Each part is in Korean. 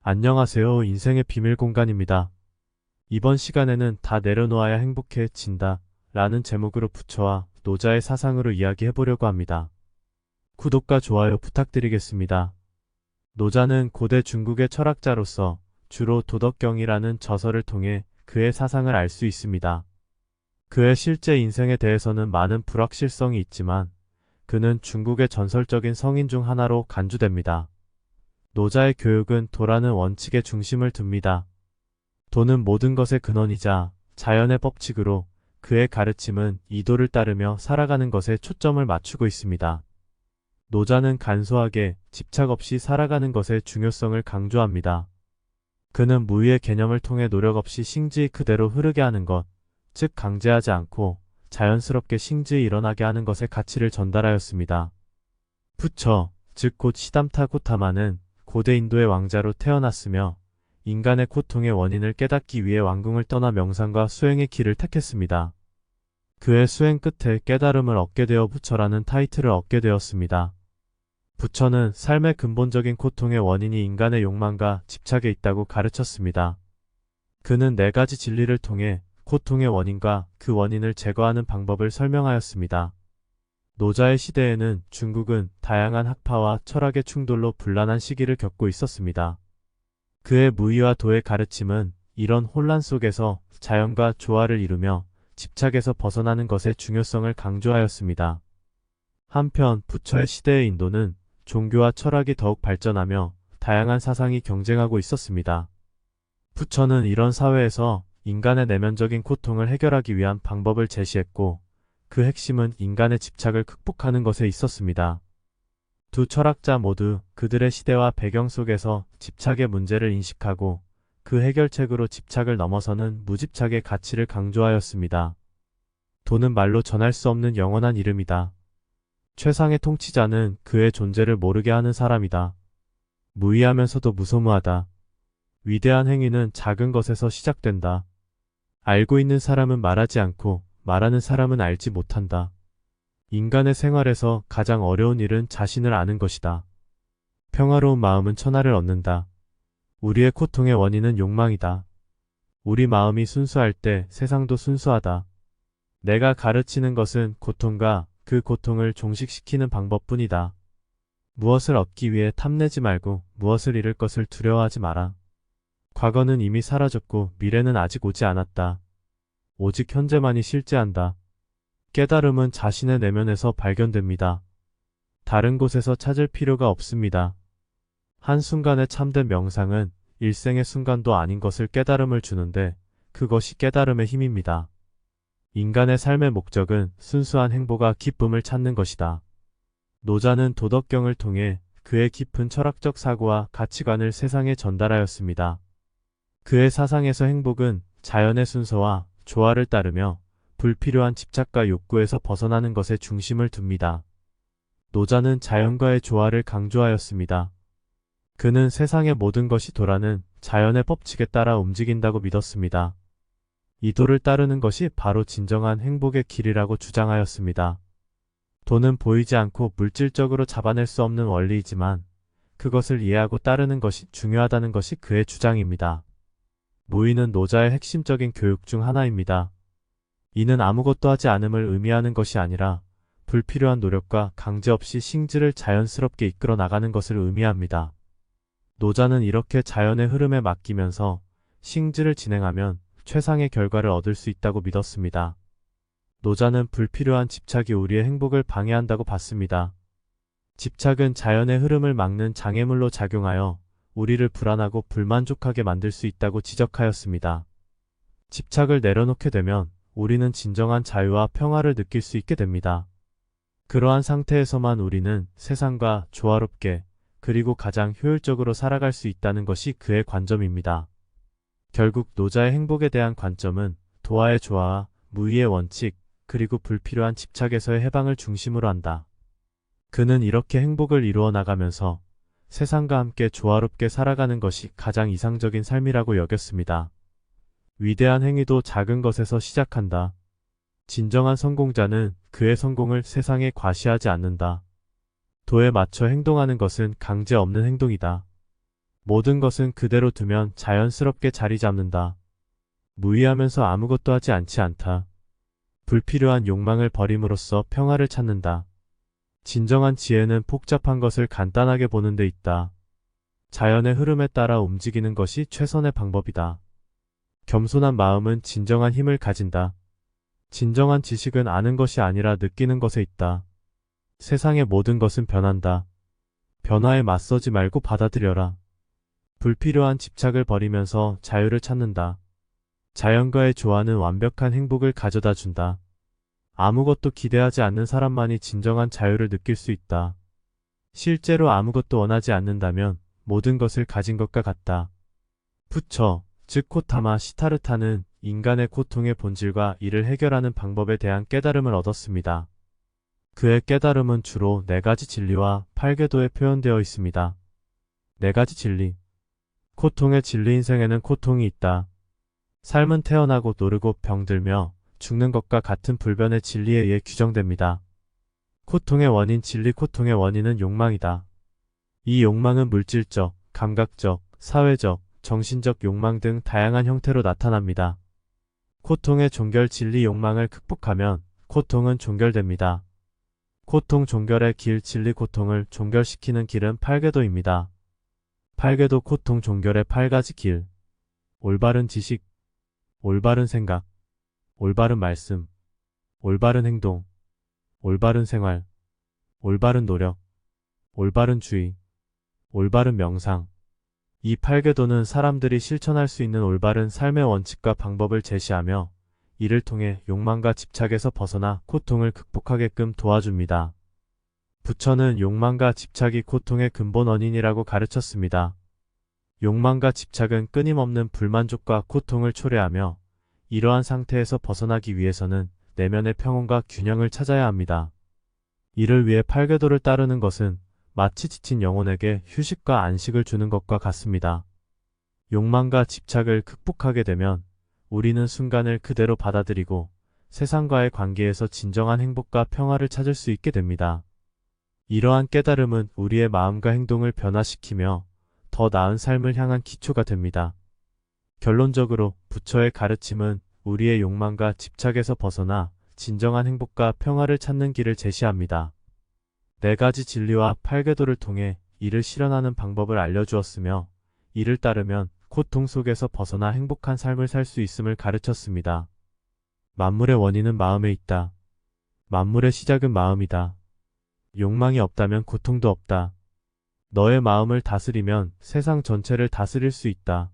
안녕하세요. 인생의 비밀 공간입니다. 이번 시간에는 다 내려놓아야 행복해진다 라는 제목으로 부처와 노자의 사상으로 이야기해보려고 합니다. 구독과 좋아요 부탁드리겠습니다. 노자는 고대 중국의 철학자로서 주로 도덕경이라는 저서를 통해 그의 사상을 알 수 있습니다. 그의 실제 인생에 대해서는 많은 불확실성이 있지만 그는 중국의 전설적인 성인 중 하나로 간주됩니다. 노자의 교육은 도라는 원칙에 중심을 둡니다. 도는 모든 것의 근원이자 자연의 법칙으로 그의 가르침은 이 도를 따르며 살아가는 것에 초점을 맞추고 있습니다. 노자는 간소하게 집착 없이 살아가는 것의 중요성을 강조합니다. 그는 무의의 개념을 통해 노력 없이 싱지이 그대로 흐르게 하는 것, 즉 강제하지 않고 자연스럽게 싱지이 일어나게 하는 것의 가치를 전달하였습니다. 부처, 즉 곧 시담타 고타마는 고대 인도의 왕자로 태어났으며 인간의 고통의 원인을 깨닫기 위해 왕궁을 떠나 명상과 수행의 길을 택했습니다. 그의 수행 끝에 깨달음을 얻게 되어 부처라는 타이틀을 얻게 되었습니다. 부처는 삶의 근본적인 고통의 원인이 인간의 욕망과 집착에 있다고 가르쳤습니다. 그는 4가지 진리를 통해 고통의 원인과 그 원인을 제거하는 방법을 설명하였습니다. 노자의 시대에는 중국은 다양한 학파와 철학의 충돌로 분란한 시기를 겪고 있었습니다. 그의 무의와 도의 가르침은 이런 혼란 속에서 자연과 조화를 이루며 집착에서 벗어나는 것의 중요성을 강조하였습니다. 한편 부처의 시대의 인도는 종교와 철학이 더욱 발전하며 다양한 사상이 경쟁하고 있었습니다. 부처는 이런 사회에서 인간의 내면적인 고통을 해결하기 위한 방법을 제시했고 그 핵심은 인간의 집착을 극복하는 것에 있었습니다. 두 철학자 모두 그들의 시대와 배경 속에서 집착의 문제를 인식하고 그 해결책으로 집착을 넘어서는 무집착의 가치를 강조하였습니다. 도는 말로 전할 수 없는 영원한 이름이다. 최상의 통치자는 그의 존재를 모르게 하는 사람이다. 무의하면서도 무소무하다. 위대한 행위는 작은 것에서 시작된다. 알고 있는 사람은 말하지 않고 말하는 사람은 알지 못한다. 인간의 생활에서 가장 어려운 일은 자신을 아는 것이다. 평화로운 마음은 천하를 얻는다. 우리의 고통의 원인은 욕망이다. 우리 마음이 순수할 때 세상도 순수하다. 내가 가르치는 것은 고통과 그 고통을 종식시키는 방법뿐이다. 무엇을 얻기 위해 탐내지 말고 무엇을 잃을 것을 두려워하지 마라. 과거는 이미 사라졌고 미래는 아직 오지 않았다. 오직 현재만이 실재한다. 깨달음은 자신의 내면에서 발견됩니다. 다른 곳에서 찾을 필요가 없습니다. 한순간의 참된 명상은 일생의 순간도 아닌 것을 깨달음을 주는데 그것이 깨달음의 힘입니다. 인간의 삶의 목적은 순수한 행복과 기쁨을 찾는 것이다. 노자는 도덕경을 통해 그의 깊은 철학적 사고와 가치관을 세상에 전달하였습니다. 그의 사상에서 행복은 자연의 순서와 조화를 따르며 불필요한 집착과 욕구에서 벗어나는 것에 중심을 둡니다. 노자는 자연과의 조화를 강조하였습니다. 그는 세상의 모든 것이 도라는 자연의 법칙에 따라 움직인다고 믿었습니다. 이 도를 따르는 것이 바로 진정한 행복의 길이라고 주장하였습니다. 도는 보이지 않고 물질적으로 잡아낼 수 없는 원리이지만 그것을 이해하고 따르는 것이 중요하다는 것이 그의 주장입니다. 무의는 노자의 핵심적인 교육 중 하나입니다. 이는 아무것도 하지 않음을 의미하는 것이 아니라 불필요한 노력과 강제 없이 싱지를 자연스럽게 이끌어 나가는 것을 의미합니다. 노자는 이렇게 자연의 흐름에 맡기면서 싱지를 진행하면 최상의 결과를 얻을 수 있다고 믿었습니다. 노자는 불필요한 집착이 우리의 행복을 방해한다고 봤습니다. 집착은 자연의 흐름을 막는 장애물로 작용하여 우리를 불안하고 불만족하게 만들 수 있다고 지적하였습니다. 집착을 내려놓게 되면 우리는 진정한 자유와 평화를 느낄 수 있게 됩니다. 그러한 상태에서만 우리는 세상과 조화롭게 그리고 가장 효율적으로 살아갈 수 있다는 것이 그의 관점입니다. 결국 노자의 행복에 대한 관점은 도와의 조화와 무의의 원칙 그리고 불필요한 집착에서의 해방을 중심으로 한다. 그는 이렇게 행복을 이루어 나가면서 세상과 함께 조화롭게 살아가는 것이 가장 이상적인 삶이라고 여겼습니다. 위대한 행위도 작은 것에서 시작한다. 진정한 성공자는 그의 성공을 세상에 과시하지 않는다. 도에 맞춰 행동하는 것은 강제 없는 행동이다. 모든 것은 그대로 두면 자연스럽게 자리 잡는다. 무의하면서 아무것도 하지 않지 않다. 불필요한 욕망을 버림으로써 평화를 찾는다. 진정한 지혜는 복잡한 것을 간단하게 보는 데 있다. 자연의 흐름에 따라 움직이는 것이 최선의 방법이다. 겸손한 마음은 진정한 힘을 가진다. 진정한 지식은 아는 것이 아니라 느끼는 것에 있다. 세상의 모든 것은 변한다. 변화에 맞서지 말고 받아들여라. 불필요한 집착을 버리면서 자유를 찾는다. 자연과의 조화는 완벽한 행복을 가져다 준다. 아무것도 기대하지 않는 사람만이 진정한 자유를 느낄 수 있다. 실제로 아무것도 원하지 않는다면 모든 것을 가진 것과 같다. 부처, 즉 코타마 시타르타는 인간의 고통의 본질과 이를 해결하는 방법에 대한 깨달음을 얻었습니다. 그의 깨달음은 주로 4가지 진리와 8궤도에 표현되어 있습니다. 4가지 진리. 고통의 진리. 인생에는 고통이 있다. 삶은 태어나고 노르고 병들며 죽는 것과 같은 불변의 진리에 의해 규정됩니다. 고통의 원인. 진리. 고통의 원인은 욕망이다. 이 욕망은 물질적, 감각적, 사회적, 정신적 욕망 등 다양한 형태로 나타납니다. 고통의 종결. 진리. 욕망을 극복하면 고통은 종결됩니다. 고통 종결의 길. 진리. 고통을 종결시키는 길은 8궤도입니다. 8궤도. 고통 종결의 8가지 길. 올바른 지식, 올바른 생각, 올바른 말씀, 올바른 행동, 올바른 생활, 올바른 노력, 올바른 주의, 올바른 명상. 이 8궤도는 사람들이 실천할 수 있는 올바른 삶의 원칙과 방법을 제시하며 이를 통해 욕망과 집착에서 벗어나 고통을 극복하게끔 도와줍니다. 부처는 욕망과 집착이 고통의 근본 원인이라고 가르쳤습니다. 욕망과 집착은 끊임없는 불만족과 고통을 초래하며 이러한 상태에서 벗어나기 위해서는 내면의 평온과 균형을 찾아야 합니다. 이를 위해 8궤도를 따르는 것은 마치 지친 영혼에게 휴식과 안식을 주는 것과 같습니다. 욕망과 집착을 극복하게 되면 우리는 순간을 그대로 받아들이고 세상과의 관계에서 진정한 행복과 평화를 찾을 수 있게 됩니다. 이러한 깨달음은 우리의 마음과 행동을 변화시키며 더 나은 삶을 향한 기초가 됩니다. 결론적으로 부처의 가르침은 우리의 욕망과 집착에서 벗어나 진정한 행복과 평화를 찾는 길을 제시합니다. 4가지 진리와 8궤도를 통해 이를 실현하는 방법을 알려주었으며 이를 따르면 고통 속에서 벗어나 행복한 삶을 살 수 있음을 가르쳤습니다. 만물의 원인은 마음에 있다. 만물의 시작은 마음이다. 욕망이 없다면 고통도 없다. 너의 마음을 다스리면 세상 전체를 다스릴 수 있다.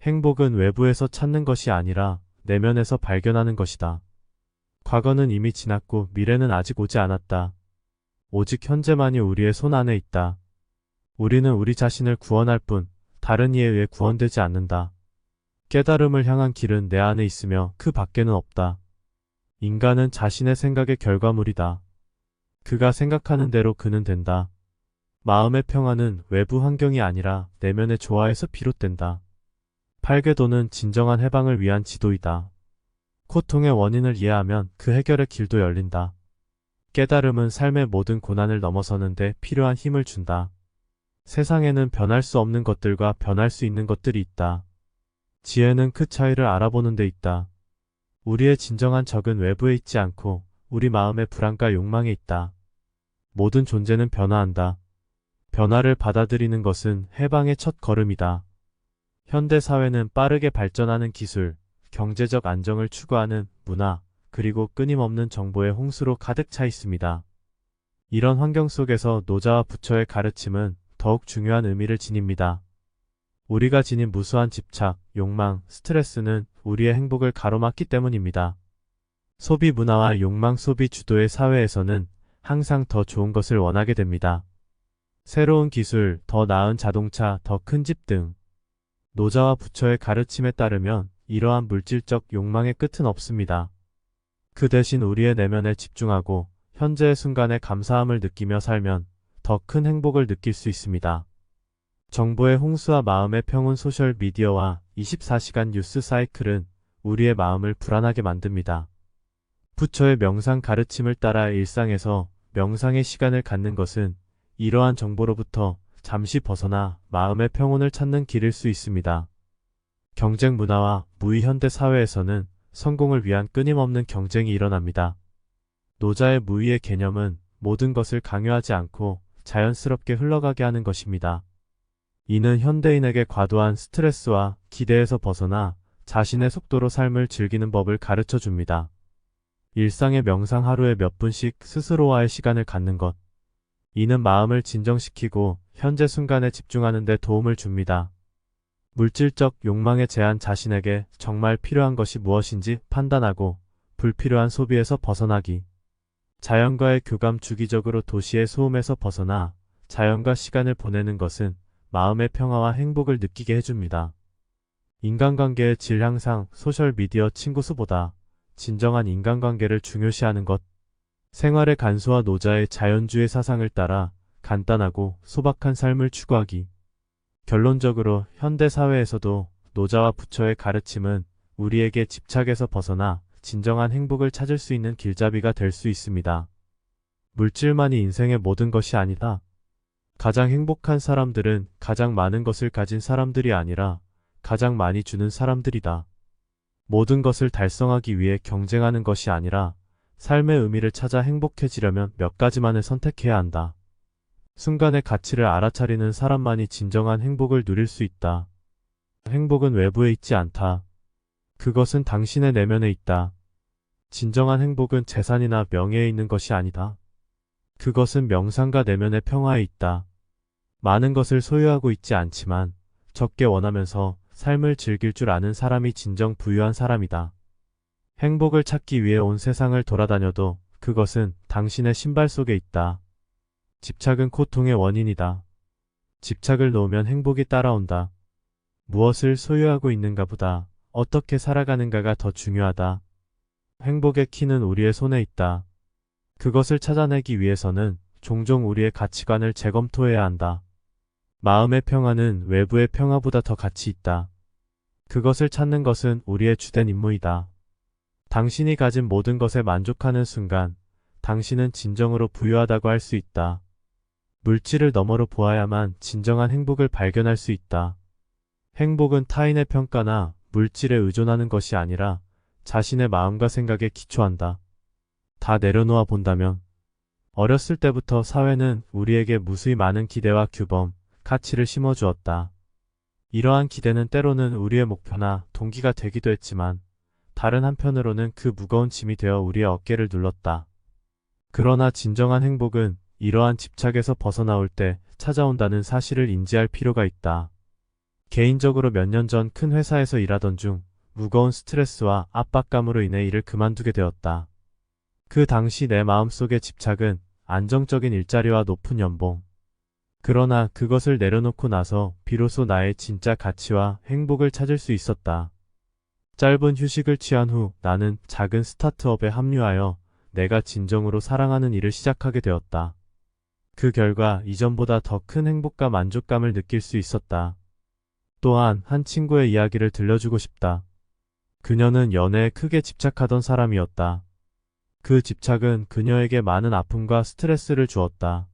행복은 외부에서 찾는 것이 아니라 내면에서 발견하는 것이다. 과거는 이미 지났고 미래는 아직 오지 않았다. 오직 현재만이 우리의 손 안에 있다. 우리는 우리 자신을 구원할 뿐 다른 이에 의해 구원되지 않는다. 깨달음을 향한 길은 내 안에 있으며 그 밖에는 없다. 인간은 자신의 생각의 결과물이다. 그가 생각하는 대로 그는 된다. 마음의 평화는 외부 환경이 아니라 내면의 조화에서 비롯된다. 8궤도는 진정한 해방을 위한 지도이다. 고통의 원인을 이해하면 그 해결의 길도 열린다. 깨달음은 삶의 모든 고난을 넘어서는 데 필요한 힘을 준다. 세상에는 변할 수 없는 것들과 변할 수 있는 것들이 있다. 지혜는 그 차이를 알아보는 데 있다. 우리의 진정한 적은 외부에 있지 않고 우리 마음의 불안과 욕망에 있다. 모든 존재는 변화한다. 변화를 받아들이는 것은 해방의 첫 걸음이다. 현대 사회는 빠르게 발전하는 기술, 경제적 안정을 추구하는 문화, 그리고 끊임없는 정보의 홍수로 가득 차 있습니다. 이런 환경 속에서 노자와 부처의 가르침은 더욱 중요한 의미를 지닙니다. 우리가 지닌 무수한 집착, 욕망, 스트레스는 우리의 행복을 가로막기 때문입니다. 소비 문화와 욕망 소비 주도의 사회에서는 항상 더 좋은 것을 원하게 됩니다. 새로운 기술, 더 나은 자동차, 더 큰 집 등. 노자와 부처의 가르침에 따르면 이러한 물질적 욕망의 끝은 없습니다. 그 대신 우리의 내면에 집중하고 현재의 순간에 감사함을 느끼며 살면 더 큰 행복을 느낄 수 있습니다. 정보의 홍수와 마음의 평온. 소셜 미디어와 24시간 뉴스 사이클은 우리의 마음을 불안하게 만듭니다. 부처의 명상 가르침을 따라 일상에서 명상의 시간을 갖는 것은 이러한 정보로부터 잠시 벗어나 마음의 평온을 찾는 길일 수 있습니다. 경쟁 문화와 무의 현대 사회에서는 성공을 위한 끊임없는 경쟁이 일어납니다. 노자의 무의의 개념은 모든 것을 강요하지 않고 자연스럽게 흘러가게 하는 것입니다. 이는 현대인에게 과도한 스트레스와 기대에서 벗어나 자신의 속도로 삶을 즐기는 법을 가르쳐 줍니다. 일상의 명상 하루에 몇 분씩 스스로와의 시간을 갖는 것. 이는 마음을 진정시키고 현재 순간에 집중하는 데 도움을 줍니다. 물질적 욕망에 제한 자신에게 정말 필요한 것이 무엇인지 판단하고 불필요한 소비에서 벗어나기. 자연과의 교감 주기적으로 도시의 소음에서 벗어나 자연과 시간을 보내는 것은 마음의 평화와 행복을 느끼게 해줍니다. 인간관계의 질 향상 소셜미디어 친구 수보다 진정한 인간관계를 중요시하는 것. 생활의 간소화 노자의 자연주의 사상을 따라 간단하고 소박한 삶을 추구하기. 결론적으로 현대 사회에서도 노자와 부처의 가르침은 우리에게 집착에서 벗어나 진정한 행복을 찾을 수 있는 길잡이가 될 수 있습니다. 물질만이 인생의 모든 것이 아니다. 가장 행복한 사람들은 가장 많은 것을 가진 사람들이 아니라 가장 많이 주는 사람들이다. 모든 것을 달성하기 위해 경쟁하는 것이 아니라 삶의 의미를 찾아 행복해지려면 몇 가지만을 선택해야 한다. 순간의 가치를 알아차리는 사람만이 진정한 행복을 누릴 수 있다. 행복은 외부에 있지 않다. 그것은 당신의 내면에 있다. 진정한 행복은 재산이나 명예에 있는 것이 아니다. 그것은 명상과 내면의 평화에 있다. 많은 것을 소유하고 있지 않지만 적게 원하면서 삶을 즐길 줄 아는 사람이 진정 부유한 사람이다. 행복을 찾기 위해 온 세상을 돌아다녀도 그것은 당신의 신발 속에 있다. 집착은 고통의 원인이다. 집착을 놓으면 행복이 따라온다. 무엇을 소유하고 있는가 보다 어떻게 살아가는가가 더 중요하다. 행복의 키는 우리의 손에 있다. 그것을 찾아내기 위해서는 종종 우리의 가치관을 재검토해야 한다. 마음의 평화는 외부의 평화보다 더 가치 있다. 그것을 찾는 것은 우리의 주된 임무이다. 당신이 가진 모든 것에 만족하는 순간 당신은 진정으로 부유하다고 할 수 있다. 물질을 너머로 보아야만 진정한 행복을 발견할 수 있다. 행복은 타인의 평가나 물질에 의존하는 것이 아니라 자신의 마음과 생각에 기초한다. 다 내려놓아 본다면 어렸을 때부터 사회는 우리에게 무수히 많은 기대와 규범, 가치를 심어주었다. 이러한 기대는 때로는 우리의 목표나 동기가 되기도 했지만 다른 한편으로는 그 무거운 짐이 되어 우리의 어깨를 눌렀다. 그러나 진정한 행복은 이러한 집착에서 벗어나올 때 찾아온다는 사실을 인지할 필요가 있다. 개인적으로 몇 년 전 큰 회사에서 일하던 중 무거운 스트레스와 압박감으로 인해 일을 그만두게 되었다. 그 당시 내 마음속의 집착은 안정적인 일자리와 높은 연봉. 그러나 그것을 내려놓고 나서 비로소 나의 진짜 가치와 행복을 찾을 수 있었다. 짧은 휴식을 취한 후 나는 작은 스타트업에 합류하여 내가 진정으로 사랑하는 일을 시작하게 되었다. 그 결과 이전보다 더 큰 행복과 만족감을 느낄 수 있었다. 또한 한 친구의 이야기를 들려주고 싶다. 그녀는 연애에 크게 집착하던 사람이었다. 그 집착은 그녀에게 많은 아픔과 스트레스를 주었다.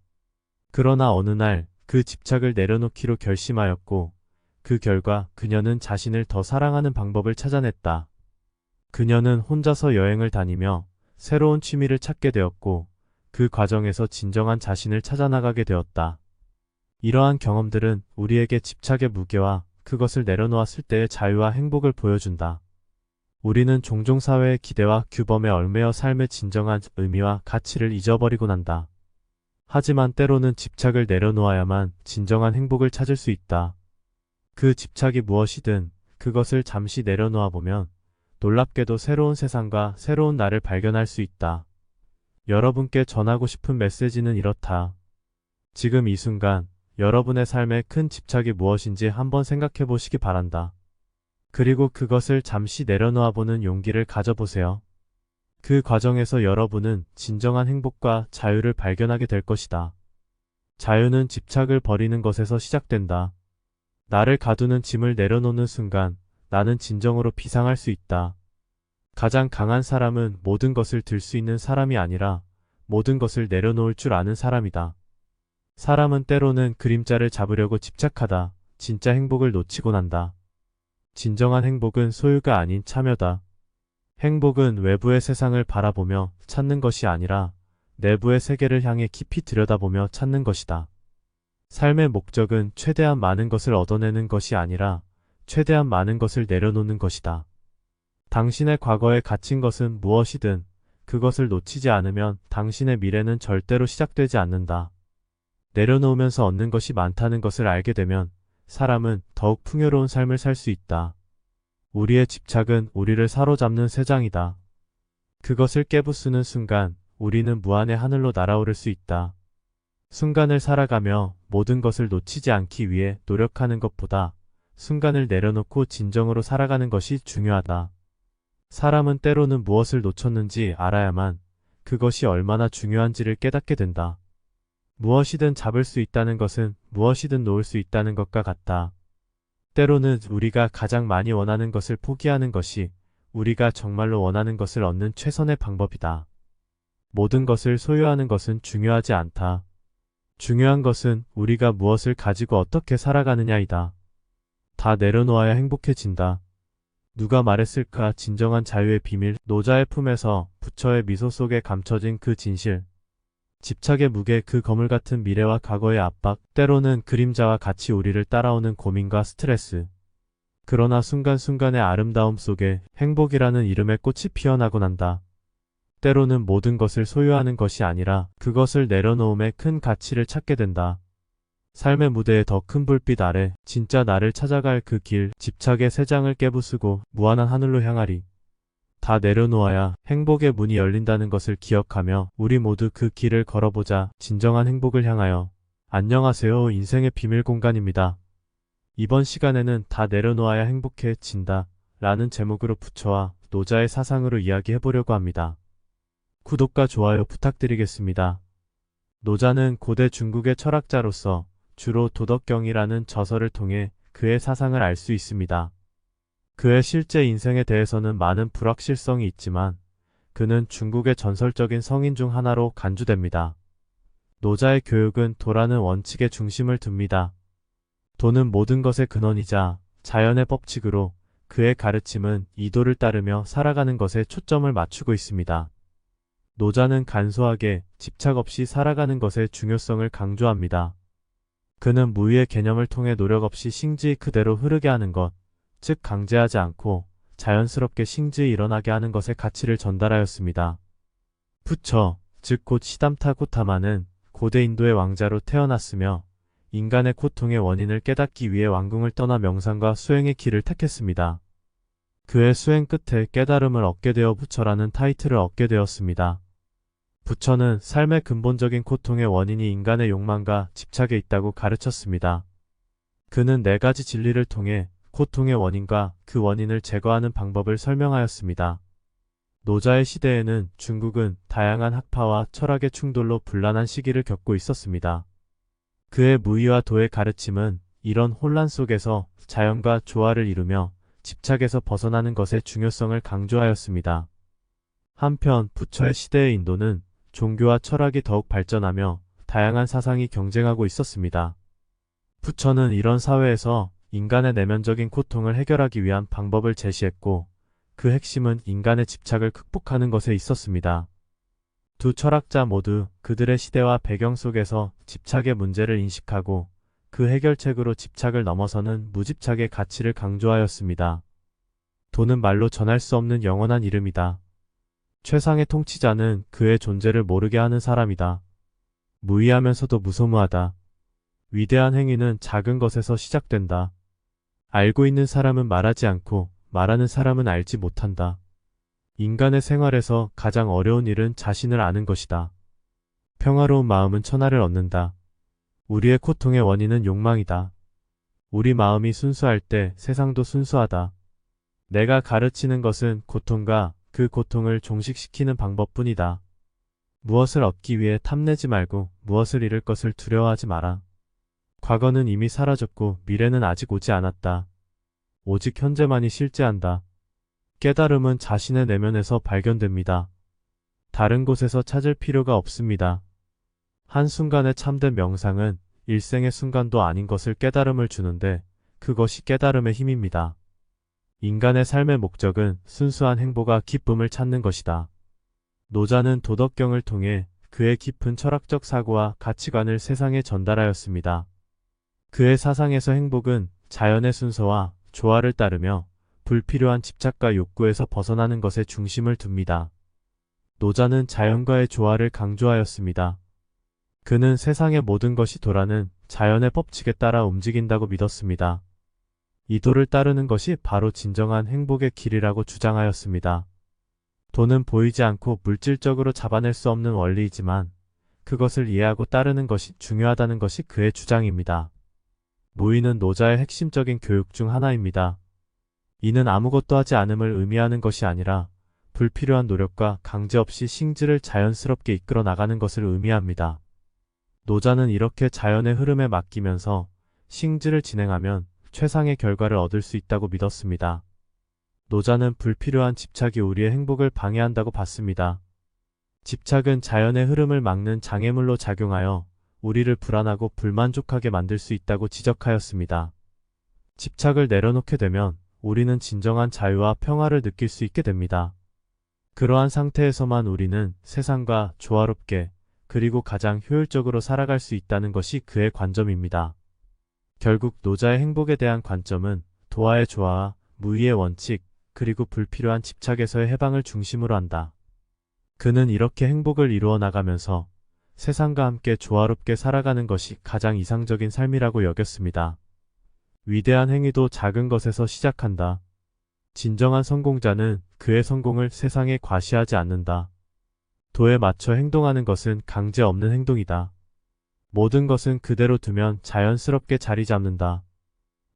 그러나 어느 날 그 집착을 내려놓기로 결심하였고 그 결과 그녀는 자신을 더 사랑하는 방법을 찾아냈다. 그녀는 혼자서 여행을 다니며 새로운 취미를 찾게 되었고 그 과정에서 진정한 자신을 찾아나가게 되었다. 이러한 경험들은 우리에게 집착의 무게와 그것을 내려놓았을 때의 자유와 행복을 보여준다. 우리는 종종 사회의 기대와 규범에 얽매여 삶의 진정한 의미와 가치를 잊어버리곤 한다. 하지만 때로는 집착을 내려놓아야만 진정한 행복을 찾을 수 있다. 그 집착이 무엇이든 그것을 잠시 내려놓아 보면 놀랍게도 새로운 세상과 새로운 나를 발견할 수 있다. 여러분께 전하고 싶은 메시지는 이렇다. 지금 이 순간 여러분의 삶에 큰 집착이 무엇인지 한번 생각해 보시기 바란다. 그리고 그것을 잠시 내려놓아 보는 용기를 가져보세요. 그 과정에서 여러분은 진정한 행복과 자유를 발견하게 될 것이다. 자유는 집착을 버리는 것에서 시작된다. 나를 가두는 짐을 내려놓는 순간 나는 진정으로 비상할 수 있다. 가장 강한 사람은 모든 것을 들 수 있는 사람이 아니라 모든 것을 내려놓을 줄 아는 사람이다. 사람은 때로는 그림자를 잡으려고 집착하다 진짜 행복을 놓치곤 한다. 진정한 행복은 소유가 아닌 참여다. 행복은 외부의 세상을 바라보며 찾는 것이 아니라 내부의 세계를 향해 깊이 들여다보며 찾는 것이다. 삶의 목적은 최대한 많은 것을 얻어내는 것이 아니라 최대한 많은 것을 내려놓는 것이다. 당신의 과거에 갇힌 것은 무엇이든 그것을 놓치지 않으면 당신의 미래는 절대로 시작되지 않는다. 내려놓으면서 얻는 것이 많다는 것을 알게 되면 사람은 더욱 풍요로운 삶을 살 수 있다. 우리의 집착은 우리를 사로잡는 쇠장이다. 그것을 깨부수는 순간 우리는 무한의 하늘로 날아오를 수 있다. 순간을 살아가며 모든 것을 놓치지 않기 위해 노력하는 것보다 순간을 내려놓고 진정으로 살아가는 것이 중요하다. 사람은 때로는 무엇을 놓쳤는지 알아야만 그것이 얼마나 중요한지를 깨닫게 된다. 무엇이든 잡을 수 있다는 것은 무엇이든 놓을 수 있다는 것과 같다. 때로는 우리가 가장 많이 원하는 것을 포기하는 것이 우리가 정말로 원하는 것을 얻는 최선의 방법이다. 모든 것을 소유하는 것은 중요하지 않다. 중요한 것은 우리가 무엇을 가지고 어떻게 살아가느냐이다. 다 내려놓아야 행복해진다. 누가 말했을까? 진정한 자유의 비밀. 노자의 품에서 부처의 미소 속에 감춰진 그 진실. 집착의 무게, 그 거물 같은 미래와 과거의 압박, 때로는 그림자와 같이 우리를 따라오는 고민과 스트레스. 그러나 순간순간의 아름다움 속에 행복이라는 이름의 꽃이 피어나곤 한다. 때로는 모든 것을 소유하는 것이 아니라 그것을 내려놓음에 큰 가치를 찾게 된다. 삶의 무대에 더 큰 불빛 아래 진짜 나를 찾아갈 그 길, 집착의 쇠장을 깨부수고 무한한 하늘로 향하리. 다 내려놓아야 행복의 문이 열린다는 것을 기억하며 우리 모두 그 길을 걸어보자. 진정한 행복을 향하여. 안녕하세요. 인생의 비밀 공간입니다. 이번 시간에는 다 내려놓아야 행복해진다 라는 제목으로 부처와 노자의 사상으로 이야기해보려고 합니다. 구독과 좋아요 부탁드리겠습니다. 노자는 고대 중국의 철학자로서 주로 도덕경이라는 저서를 통해 그의 사상을 알 수 있습니다. 그의 실제 인생에 대해서는 많은 불확실성이 있지만 그는 중국의 전설적인 성인 중 하나로 간주됩니다. 노자의 교육은 도라는 원칙에 중심을 둡니다. 도는 모든 것의 근원이자 자연의 법칙으로 그의 가르침은 이 도를 따르며 살아가는 것에 초점을 맞추고 있습니다. 노자는 간소하게 집착 없이 살아가는 것의 중요성을 강조합니다. 그는 무의의 개념을 통해 노력 없이 싱즈이 그대로 흐르게 하는 것, 즉 강제하지 않고 자연스럽게 싱즈이 일어나게 하는 것의 가치를 전달하였습니다. 부처, 즉 곧 시담타 고타마는 고대 인도의 왕자로 태어났으며 인간의 고통의 원인을 깨닫기 위해 왕궁을 떠나 명상과 수행의 길을 택했습니다. 그의 수행 끝에 깨달음을 얻게 되어 부처라는 타이틀을 얻게 되었습니다. 부처는 삶의 근본적인 고통의 원인이 인간의 욕망과 집착에 있다고 가르쳤습니다. 그는 4가지 진리를 통해 고통의 원인과 그 원인을 제거하는 방법을 설명하였습니다. 노자의 시대에는 중국은 다양한 학파와 철학의 충돌로 분란한 시기를 겪고 있었습니다. 그의 무의와 도의 가르침은 이런 혼란 속에서 자연과 조화를 이루며 집착에서 벗어나는 것의 중요성을 강조하였습니다. 한편 부처의 시대의 인도는 종교와 철학이 더욱 발전하며 다양한 사상이 경쟁하고 있었습니다. 부처는 이런 사회에서 인간의 내면적인 고통을 해결하기 위한 방법을 제시했고 그 핵심은 인간의 집착을 극복하는 것에 있었습니다. 두 철학자 모두 그들의 시대와 배경 속에서 집착의 문제를 인식하고 그 해결책으로 집착을 넘어서는 무집착의 가치를 강조하였습니다. 도는 말로 전할 수 없는 영원한 이름이다. 최상의 통치자는 그의 존재를 모르게 하는 사람이다. 무의하면서도 무소무하다. 위대한 행위는 작은 것에서 시작된다. 알고 있는 사람은 말하지 않고 말하는 사람은 알지 못한다. 인간의 생활에서 가장 어려운 일은 자신을 아는 것이다. 평화로운 마음은 천하를 얻는다. 우리의 고통의 원인은 욕망이다. 우리 마음이 순수할 때 세상도 순수하다. 내가 가르치는 것은 고통과 그 고통을 종식시키는 방법뿐이다. 무엇을 얻기 위해 탐내지 말고 무엇을 잃을 것을 두려워하지 마라. 과거는 이미 사라졌고 미래는 아직 오지 않았다. 오직 현재만이 실재한다. 깨달음은 자신의 내면에서 발견됩니다. 다른 곳에서 찾을 필요가 없습니다. 한순간의 참된 명상은 일생의 순간도 아닌 것을 깨달음을 주는데 그것이 깨달음의 힘입니다. 인간의 삶의 목적은 순수한 행복과 기쁨을 찾는 것이다. 노자는 도덕경을 통해 그의 깊은 철학적 사고와 가치관을 세상에 전달하였습니다. 그의 사상에서 행복은 자연의 순서와 조화를 따르며 불필요한 집착과 욕구에서 벗어나는 것에 중심을 둡니다. 노자는 자연과의 조화를 강조하였습니다. 그는 세상의 모든 것이 도라는 자연의 법칙에 따라 움직인다고 믿었습니다. 이 도를 따르는 것이 바로 진정한 행복의 길이라고 주장하였습니다. 도는 보이지 않고 물질적으로 잡아낼 수 없는 원리이지만 그것을 이해하고 따르는 것이 중요하다는 것이 그의 주장입니다. 무의는 노자의 핵심적인 교육 중 하나입니다. 이는 아무것도 하지 않음을 의미하는 것이 아니라 불필요한 노력과 강제 없이 싱지를 자연스럽게 이끌어 나가는 것을 의미합니다. 노자는 이렇게 자연의 흐름에 맡기면서 싱지를 진행하면 최상의 결과를 얻을 수 있다고 믿었습니다. 노자는 불필요한 집착이 우리의 행복을 방해한다고 봤습니다. 집착은 자연의 흐름을 막는 장애물로 작용하여 우리를 불안하고 불만족하게 만들 수 있다고 지적하였습니다. 집착을 내려놓게 되면 우리는 진정한 자유와 평화를 느낄 수 있게 됩니다. 그러한 상태에서만 우리는 세상과 조화롭게 그리고 가장 효율적으로 살아갈 수 있다는 것이 그의 관점입니다. 결국 노자의 행복에 대한 관점은 도와의 조화와 무의의 원칙, 그리고 불필요한 집착에서의 해방을 중심으로 한다. 그는 이렇게 행복을 이루어 나가면서 세상과 함께 조화롭게 살아가는 것이 가장 이상적인 삶이라고 여겼습니다. 위대한 행위도 작은 것에서 시작한다. 진정한 성공자는 그의 성공을 세상에 과시하지 않는다. 도에 맞춰 행동하는 것은 강제 없는 행동이다. 모든 것은 그대로 두면 자연스럽게 자리 잡는다.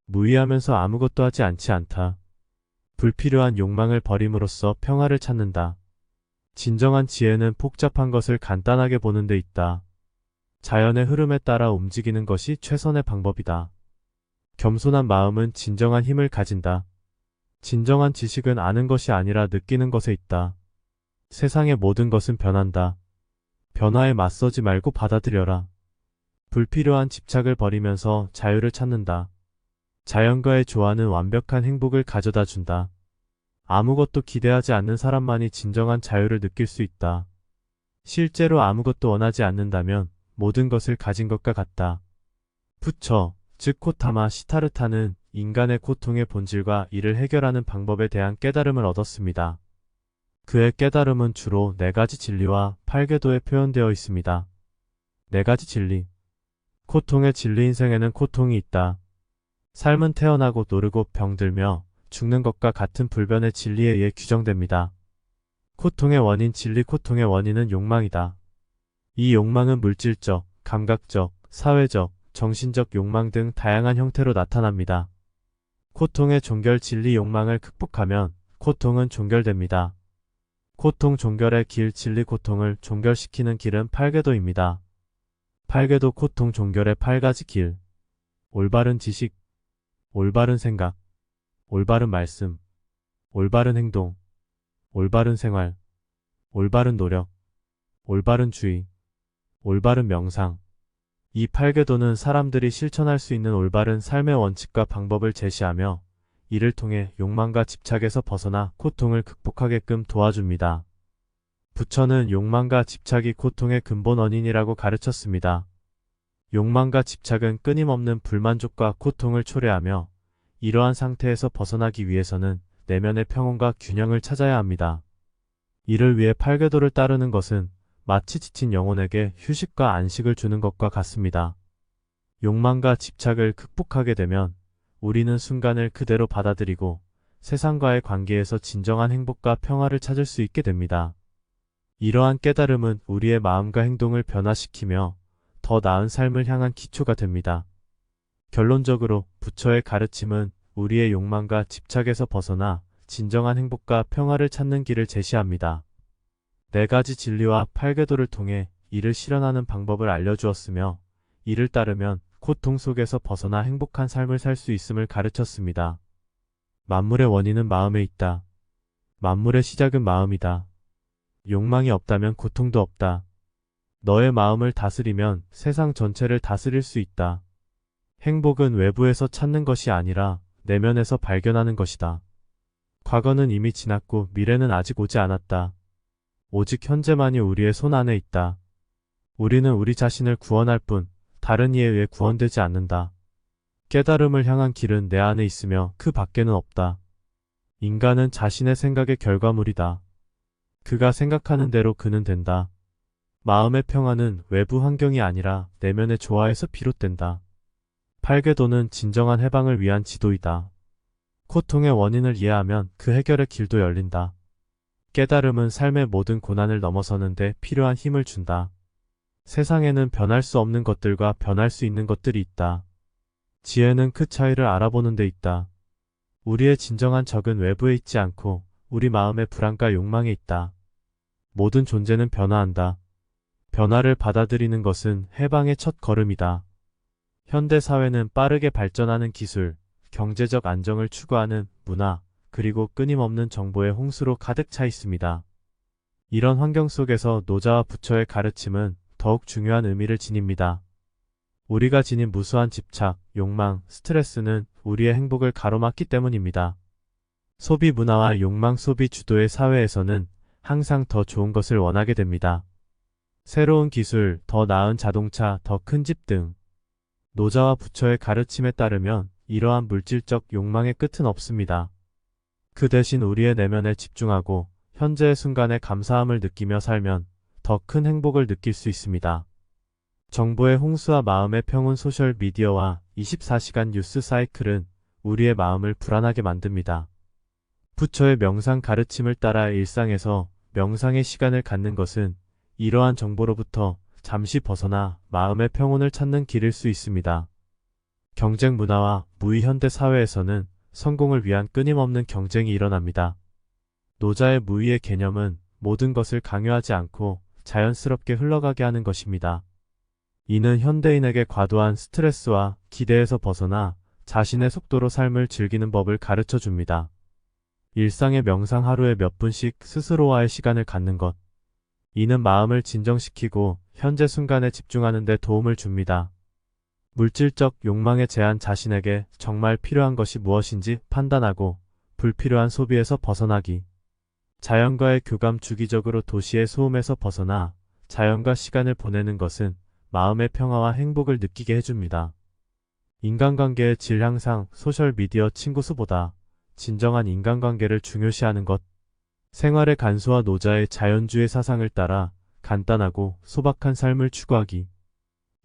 무의하면서 아무것도 하지 않지 않다. 불필요한 욕망을 버림으로써 평화를 찾는다. 진정한 지혜는 복잡한 것을 간단하게 보는 데 있다. 자연의 흐름에 따라 움직이는 것이 최선의 방법이다. 겸손한 마음은 진정한 힘을 가진다. 진정한 지식은 아는 것이 아니라 느끼는 것에 있다. 세상의 모든 것은 변한다. 변화에 맞서지 말고 받아들여라. 불필요한 집착을 버리면서 자유를 찾는다. 자연과의 조화는 완벽한 행복을 가져다 준다. 아무것도 기대하지 않는 사람만이 진정한 자유를 느낄 수 있다. 실제로 아무것도 원하지 않는다면 모든 것을 가진 것과 같다. 부처, 즉 코타마 시타르타는 인간의 고통의 본질과 이를 해결하는 방법에 대한 깨달음을 얻었습니다. 그의 깨달음은 주로 4가지 진리와 8궤도에 표현되어 있습니다. 4가지 진리. 고통의 진리. 인생에는 고통이 있다. 삶은 태어나고 노르고 병들며 죽는 것과 같은 불변의 진리에 의해 규정됩니다. 고통의 원인. 진리. 고통의 원인은 욕망이다. 이 욕망은 물질적, 감각적, 사회적, 정신적 욕망 등 다양한 형태로 나타납니다. 고통의 종결. 진리. 욕망을 극복하면 고통은 종결됩니다. 고통 종결의 길. 진리. 고통을 종결시키는 길은 8궤도입니다. 8궤도. 고통 종결의 8가지 길. 올바른 지식, 올바른 생각, 올바른 말씀, 올바른 행동, 올바른 생활, 올바른 노력, 올바른 주의, 올바른 명상. 이 8궤도는 사람들이 실천할 수 있는 올바른 삶의 원칙과 방법을 제시하며 이를 통해 욕망과 집착에서 벗어나 고통을 극복하게끔 도와줍니다. 부처는 욕망과 집착이 고통의 근본 원인이라고 가르쳤습니다. 욕망과 집착은 끊임없는 불만족과 고통을 초래하며 이러한 상태에서 벗어나기 위해서는 내면의 평온과 균형을 찾아야 합니다. 이를 위해 8궤도를 따르는 것은 마치 지친 영혼에게 휴식과 안식을 주는 것과 같습니다. 욕망과 집착을 극복하게 되면 우리는 순간을 그대로 받아들이고 세상과의 관계에서 진정한 행복과 평화를 찾을 수 있게 됩니다. 이러한 깨달음은 우리의 마음과 행동을 변화시키며 더 나은 삶을 향한 기초가 됩니다. 결론적으로 부처의 가르침은 우리의 욕망과 집착에서 벗어나 진정한 행복과 평화를 찾는 길을 제시합니다. 4가지 진리와 8궤도를 통해 이를 실현하는 방법을 알려주었으며 이를 따르면 고통 속에서 벗어나 행복한 삶을 살 수 있음을 가르쳤습니다. 만물의 원인은 마음에 있다. 만물의 시작은 마음이다. 욕망이 없다면 고통도 없다. 너의 마음을 다스리면 세상 전체를 다스릴 수 있다. 행복은 외부에서 찾는 것이 아니라 내면에서 발견하는 것이다. 과거는 이미 지났고 미래는 아직 오지 않았다. 오직 현재만이 우리의 손 안에 있다. 우리는 우리 자신을 구원할 뿐 다른 이에 의해 구원되지 않는다. 깨달음을 향한 길은 내 안에 있으며 그 밖에는 없다. 인간은 자신의 생각의 결과물이다. 그가 생각하는 대로 그는 된다. 마음의 평화는 외부 환경이 아니라 내면의 조화에서 비롯된다. 팔계도는 진정한 해방을 위한 지도이다. 고통의 원인을 이해하면 그 해결의 길도 열린다. 깨달음은 삶의 모든 고난을 넘어서는 데 필요한 힘을 준다. 세상에는 변할 수 없는 것들과 변할 수 있는 것들이 있다. 지혜는 그 차이를 알아보는 데 있다. 우리의 진정한 적은 외부에 있지 않고 우리 마음의 불안과 욕망에 있다. 모든 존재는 변화한다. 변화를 받아들이는 것은 해방의 첫 걸음이다. 현대 사회는 빠르게 발전하는 기술, 경제적 안정을 추구하는 문화, 그리고 끊임없는 정보의 홍수로 가득 차 있습니다. 이런 환경 속에서 노자와 부처의 가르침은 더욱 중요한 의미를 지닙니다. 우리가 지닌 무수한 집착, 욕망, 스트레스는 우리의 행복을 가로막기 때문입니다. 소비 문화와 욕망 소비 주도의 사회에서는 항상 더 좋은 것을 원하게 됩니다. 새로운 기술, 더 나은 자동차, 더 큰 집 등. 노자와 부처의 가르침에 따르면 이러한 물질적 욕망의 끝은 없습니다. 그 대신 우리의 내면에 집중하고 현재의 순간에 감사함을 느끼며 살면 더 큰 행복을 느낄 수 있습니다. 정보의 홍수와 마음의 평온 소셜미디어와 24시간 뉴스 사이클은 우리의 마음을 불안하게 만듭니다. 부처의 명상 가르침을 따라 일상에서 명상의 시간을 갖는 것은 이러한 정보로부터 잠시 벗어나 마음의 평온을 찾는 길일 수 있습니다. 경쟁 문화와 무의 현대 사회에서는 성공을 위한 끊임없는 경쟁이 일어납니다. 노자의 무의의 개념은 모든 것을 강요하지 않고 자연스럽게 흘러가게 하는 것입니다. 이는 현대인에게 과도한 스트레스와 기대에서 벗어나 자신의 속도로 삶을 즐기는 법을 가르쳐 줍니다. 일상의 명상 하루에 몇 분씩 스스로와의 시간을 갖는 것. 이는 마음을 진정시키고 현재 순간에 집중하는 데 도움을 줍니다. 물질적 욕망에 제한 자신에게 정말 필요한 것이 무엇인지 판단하고 불필요한 소비에서 벗어나기. 자연과의 교감 주기적으로 도시의 소음에서 벗어나 자연과 시간을 보내는 것은 마음의 평화와 행복을 느끼게 해줍니다. 인간관계의 질 향상 소셜미디어 친구 수보다 진정한 인간관계를 중요시하는 것. 생활의 간소화 노자의 자연주의 사상을 따라 간단하고 소박한 삶을 추구하기.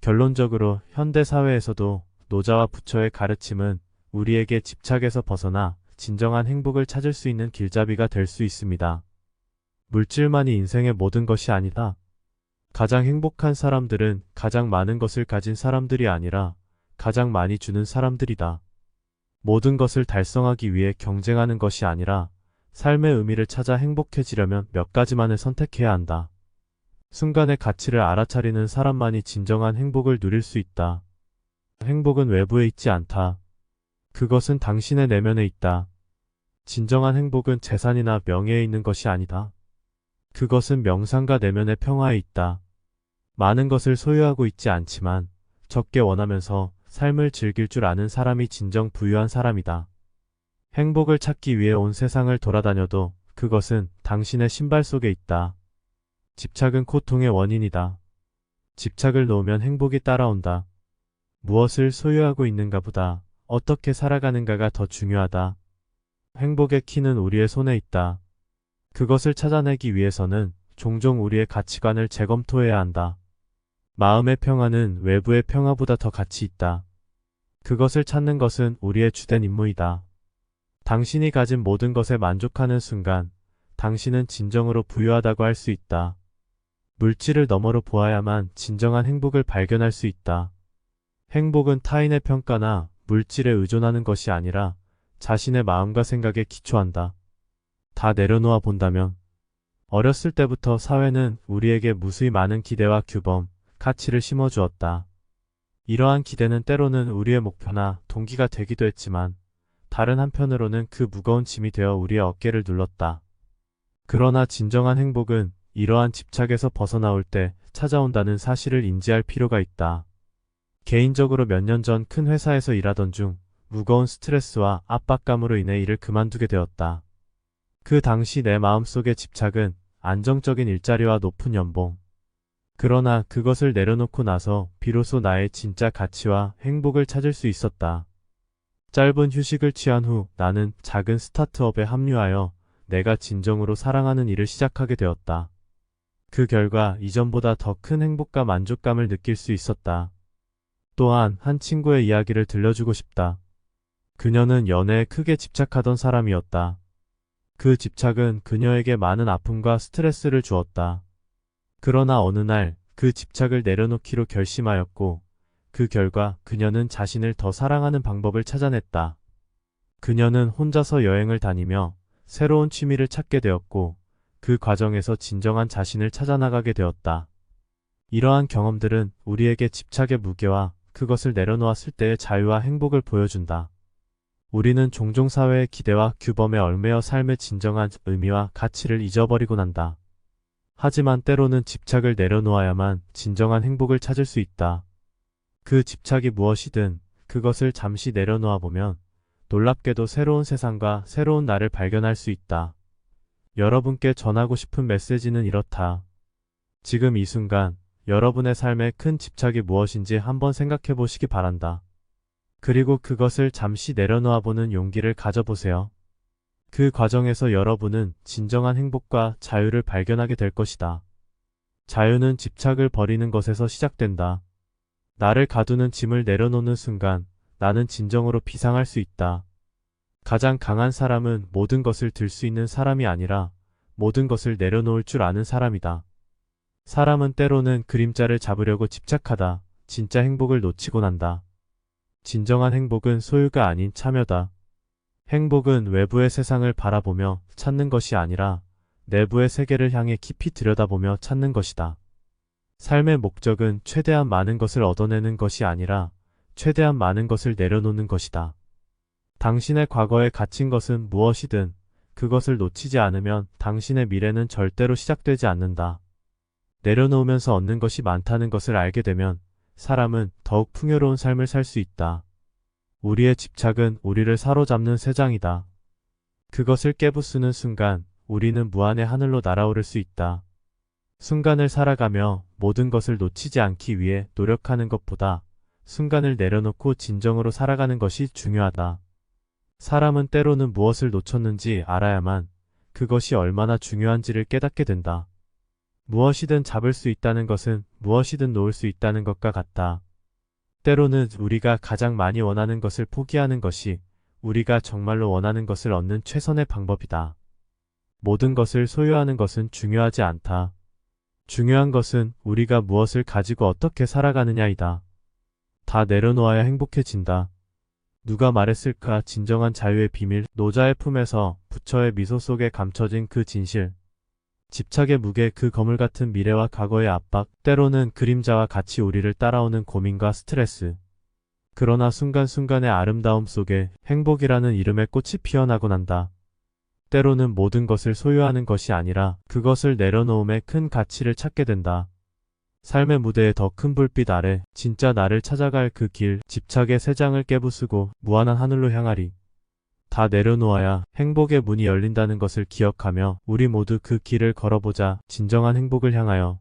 결론적으로 현대 사회에서도 노자와 부처의 가르침은 우리에게 집착에서 벗어나 진정한 행복을 찾을 수 있는 길잡이가 될 수 있습니다. 물질만이 인생의 모든 것이 아니다. 가장 행복한 사람들은 가장 많은 것을 가진 사람들이 아니라 가장 많이 주는 사람들이다. 모든 것을 달성하기 위해 경쟁하는 것이 아니라 삶의 의미를 찾아 행복해지려면 몇 가지만을 선택해야 한다. 순간의 가치를 알아차리는 사람만이 진정한 행복을 누릴 수 있다. 행복은 외부에 있지 않다. 그것은 당신의 내면에 있다. 진정한 행복은 재산이나 명예에 있는 것이 아니다. 그것은 명상과 내면의 평화에 있다. 많은 것을 소유하고 있지 않지만 적게 원하면서 삶을 즐길 줄 아는 사람이 진정 부유한 사람이다. 행복을 찾기 위해 온 세상을 돌아다녀도 그것은 당신의 신발 속에 있다. 집착은 고통의 원인이다. 집착을 놓으면 행복이 따라온다. 무엇을 소유하고 있는가 보다 어떻게 살아가는가가 더 중요하다. 행복의 키는 우리의 손에 있다. 그것을 찾아내기 위해서는 종종 우리의 가치관을 재검토해야 한다. 마음의 평화는 외부의 평화보다 더 가치 있다. 그것을 찾는 것은 우리의 주된 임무이다. 당신이 가진 모든 것에 만족하는 순간 당신은 진정으로 부유하다고 할 수 있다. 물질을 너머로 보아야만 진정한 행복을 발견할 수 있다. 행복은 타인의 평가나 물질에 의존하는 것이 아니라 자신의 마음과 생각에 기초한다. 다 내려놓아 본다면 어렸을 때부터 사회는 우리에게 무수히 많은 기대와 규범, 가치를 심어주었다. 이러한 기대는 때로는 우리의 목표나 동기가 되기도 했지만 다른 한편으로는 그 무거운 짐이 되어 우리의 어깨를 눌렀다. 그러나 진정한 행복은 이러한 집착에서 벗어나올 때 찾아온다는 사실을 인지할 필요가 있다. 개인적으로 몇 년 전 큰 회사에서 일하던 중 무거운 스트레스와 압박감으로 인해 일을 그만두게 되었다. 그 당시 내 마음속의 집착은 안정적인 일자리와 높은 연봉. 그러나 그것을 내려놓고 나서 비로소 나의 진짜 가치와 행복을 찾을 수 있었다. 짧은 휴식을 취한 후 나는 작은 스타트업에 합류하여 내가 진정으로 사랑하는 일을 시작하게 되었다. 그 결과 이전보다 더 큰 행복과 만족감을 느낄 수 있었다. 또한 한 친구의 이야기를 들려주고 싶다. 그녀는 연애에 크게 집착하던 사람이었다. 그 집착은 그녀에게 많은 아픔과 스트레스를 주었다. 그러나 어느 날 그 집착을 내려놓기로 결심하였고, 그 결과 그녀는 자신을 더 사랑하는 방법을 찾아냈다. 그녀는 혼자서 여행을 다니며 새로운 취미를 찾게 되었고, 그 과정에서 진정한 자신을 찾아나가게 되었다. 이러한 경험들은 우리에게 집착의 무게와 그것을 내려놓았을 때의 자유와 행복을 보여준다. 우리는 종종 사회의 기대와 규범에 얽매여 삶의 진정한 의미와 가치를 잊어버리곤 한다. 하지만 때로는 집착을 내려놓아야만 진정한 행복을 찾을 수 있다. 그 집착이 무엇이든 그것을 잠시 내려놓아 보면 놀랍게도 새로운 세상과 새로운 나를 발견할 수 있다. 여러분께 전하고 싶은 메시지는 이렇다. 지금 이 순간 여러분의 삶에 큰 집착이 무엇인지 한번 생각해 보시기 바란다. 그리고 그것을 잠시 내려놓아 보는 용기를 가져보세요. 그 과정에서 여러분은 진정한 행복과 자유를 발견하게 될 것이다. 자유는 집착을 버리는 것에서 시작된다. 나를 가두는 짐을 내려놓는 순간 나는 진정으로 비상할 수 있다. 가장 강한 사람은 모든 것을 들 수 있는 사람이 아니라 모든 것을 내려놓을 줄 아는 사람이다. 사람은 때로는 그림자를 잡으려고 집착하다 진짜 행복을 놓치곤 한다. 진정한 행복은 소유가 아닌 참여다. 행복은 외부의 세상을 바라보며 찾는 것이 아니라 내부의 세계를 향해 깊이 들여다보며 찾는 것이다. 삶의 목적은 최대한 많은 것을 얻어내는 것이 아니라 최대한 많은 것을 내려놓는 것이다. 당신의 과거에 갇힌 것은 무엇이든 그것을 놓치지 않으면 당신의 미래는 절대로 시작되지 않는다. 내려놓으면서 얻는 것이 많다는 것을 알게 되면 사람은 더욱 풍요로운 삶을 살 수 있다. 우리의 집착은 우리를 사로잡는 쇠장이다. 그것을 깨부수는 순간 우리는 무한의 하늘로 날아오를 수 있다. 순간을 살아가며 모든 것을 놓치지 않기 위해 노력하는 것보다 순간을 내려놓고 진정으로 살아가는 것이 중요하다. 사람은 때로는 무엇을 놓쳤는지 알아야만 그것이 얼마나 중요한지를 깨닫게 된다. 무엇이든 잡을 수 있다는 것은 무엇이든 놓을 수 있다는 것과 같다. 때로는 우리가 가장 많이 원하는 것을 포기하는 것이 우리가 정말로 원하는 것을 얻는 최선의 방법이다. 모든 것을 소유하는 것은 중요하지 않다. 중요한 것은 우리가 무엇을 가지고 어떻게 살아가느냐이다. 다 내려놓아야 행복해진다. 누가 말했을까? 진정한 자유의 비밀. 노자의 품에서 부처의 미소 속에 감춰진 그 진실. 집착의 무게, 그 거물 같은 미래와 과거의 압박, 때로는 그림자와 같이 우리를 따라오는 고민과 스트레스. 그러나 순간순간의 아름다움 속에 행복이라는 이름의 꽃이 피어나곤 한다. 때로는 모든 것을 소유하는 것이 아니라 그것을 내려놓음에 큰 가치를 찾게 된다. 삶의 무대에 더 큰 불빛 아래 진짜 나를 찾아갈 그 길, 집착의 쇠장을 깨부수고 무한한 하늘로 향하리. 다 내려놓아야 행복의 문이 열린다는 것을 기억하며 우리 모두 그 길을 걸어보자. 진정한 행복을 향하여.